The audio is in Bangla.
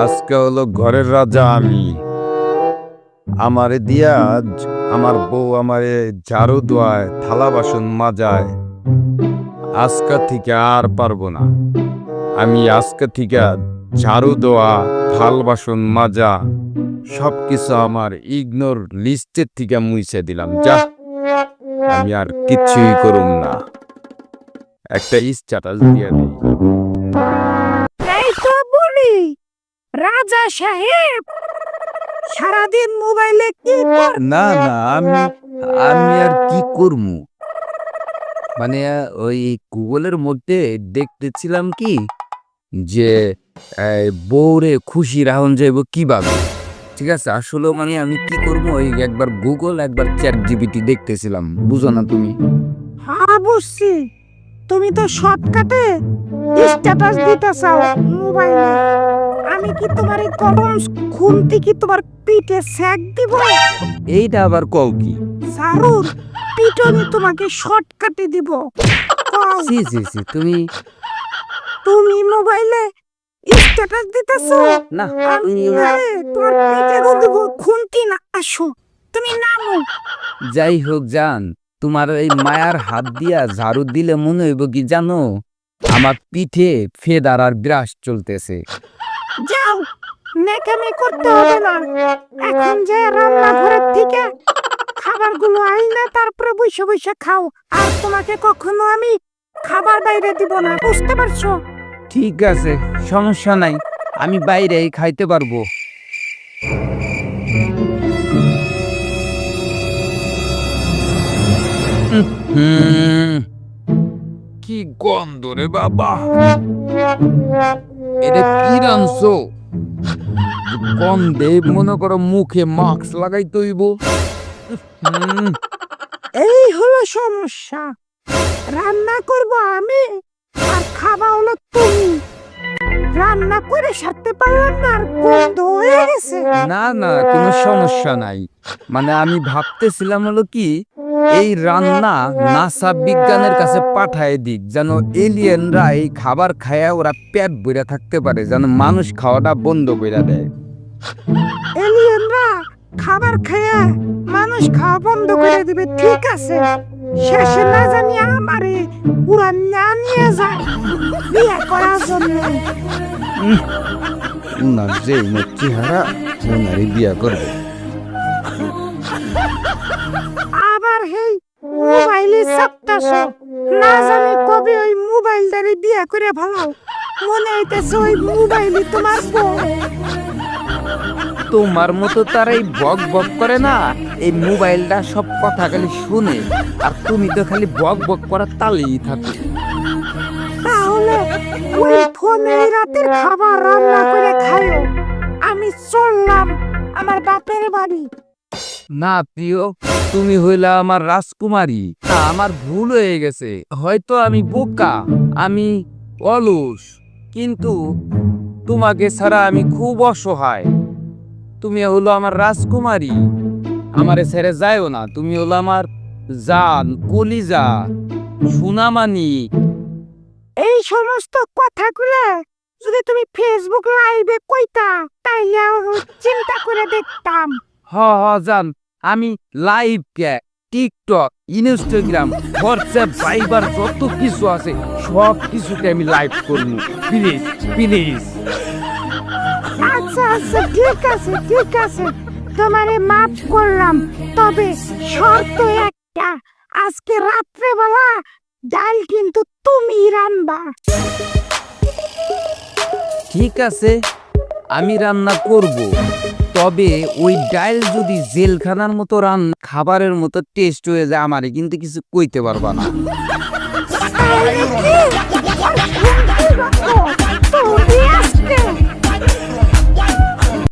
আজকে হলো ঘরের রাজা আমি। আমারে দিয়া আমার বউ আমারে ঝাড়ু দেওয়ায়, থালা বাসন মাজায়। আজকে থেকে আর পারবো না। আমি আজকে থেকে ঝাড়ু দেওয়া, থাল বাসন মাজা সবকিছু আমার ইগনোর লিস্টের থেকে মুছে দিলাম। যা, আমি আর কিচ্ছুই করুম না। একটা স্ট্যাটাস দিয়ে দিই। তাই তো বলি, রাজা সাহেব সারাদিন মোবাইলে কি না না, আমি আর কি করবো, মানে ওই গুগলের মধ্যে দেখতেছিলাম কি যে বউরে খুশি রাখুন যাইব কিভাবে। ঠিক আছে, আসলে মানে আমি কি করবো, ওই একবার গুগল একবার চ্যাট জিপিটি দেখতেছিলাম। বুঝো না তুমি? হ্যাঁ বুঝছি, তুমি তো শর্টকাটে স্ট্যাটাস দিতে চাও মোবাইলে। আমি কি তোমার এই কলম খুনতি কি তোমার পিঠে স্যাক দিব? এইটা আবার কও কি? সারুর পিটনি তোমাকে শর্টকাটে দিব। কও, সি সি সি, তুমি তুমি মোবাইলে স্ট্যাটাস দিতেছো? না, আমি তোমার পিঠে দিব খুনতি না। আসো তুমি নামো। যাই হোক জান, তোমার এই মায়ার হাত দিয়া ঝাড়ু দিলে মনে হইব কি জানো, আমার পিঠে ফেদার আর ব্রাশ চলতেছে। যাও, নেকামি করতে হবে না। এখন যে রান্নাঘরের থেকে খাবারগুলো আইনা তারপরে বসে বসে খাও। আর তোমাকে কখনো আমি খাবার বাইরে দিব না, বুঝতে পারছো? ঠিক আছে, সমস্যা নাই, আমি বাইরেই খাইতে পারবো। কি গন্ধ রে বাবা! এটা কি রানছো? গন্ধে মনে করো মুখে মাস্ক লাগাইতে হইব। এই হলো সমস্যা। রান্না করব আমি আর খাওয়া হলো তুমি। রান্না করে সারতে পারলাম না, আর গন্ধ হয়ে গেছে। না না, কোনো সমস্যা নাই। মানে আমি ভাবতেছিলাম হলো কি, এই রান্না নাসা বিজ্ঞানের কাছে পাঠায় দিক, যেন এলিয়েনরা এই খাবার খায়া ওরা পেট ভরে থাকতে পারে, যেন মানুষ খাওয়াটা বন্ধ করে দেয়। এলিয়েনরা খাবার খেয়ে মানুষ খাওয়া বন্ধ করে দিবে, ঠিক আছে? শেষে না জানি আমারে পুরা না নিয়ে যায় বিয়ে করার জন্য। না, যে চেহারা ওনারই বিয়া করবে। আবার হেই মোবাইলে চাপতাছো, না জানি কবে ওই মোবাইলটারে বিয়ে করে ভালো। মনে হইতেছে ওই মোবাইলই তোমার বউ। তোমার মতো তার এই বক বক করে না, এই মোবাইলটা সব কথা খালি শুনে, আর তুমি তো খালি বক বক করার তালেই থাকো। তাহলে ওই ফোনে রাতের খাবার রান্না করে খাইও। আমি চললাম আমার বাপের বাড়ি। না প্রিয়, তুমি হইলা আমার রাজকুমারী। না, আমার ভুল হয়ে গেছে, হয়তো আমি বোকা, আমি অলস, কিন্তু তোমাকে ছাড়া আমি খুব অসহায়। তুমি হলো আমার রাজকুমারী, আমারে ছেড়ে যায়ও না। তুমি হলো আমার জান, কলিজা, সোনামানি। এই সমস্ত কথাগুলো যদি তুমি ফেসবুক লাইভে কইতা তাইলে চিন্তা করে দেখতাম। হ হ জান, আমি লাইভ কে টিকটক, ইনস্টাগ্রাম, হোয়াটসঅ্যাপ, ভাইবার যত কিছু আছে সব কিছুতে আমি লাইভ করবো। Please please. আচ্ছা আচ্ছা, ঠিক আছে ঠিক আছে, তোমারে মাফ করলাম। তবে শর্ত একটা, আজকে রাত্রেবেলা ডাল কিন্তু তুমি রান্না। ঠিক আছে, আমি রান্না করব, তবে ওই ডাল যদি জেলখানার মতো খাবারের মতো টেস্ট হয়ে যায়, আমারে কিন্তু কিছু কইতে পারবা না। তাহলে কি? তুমি আজকে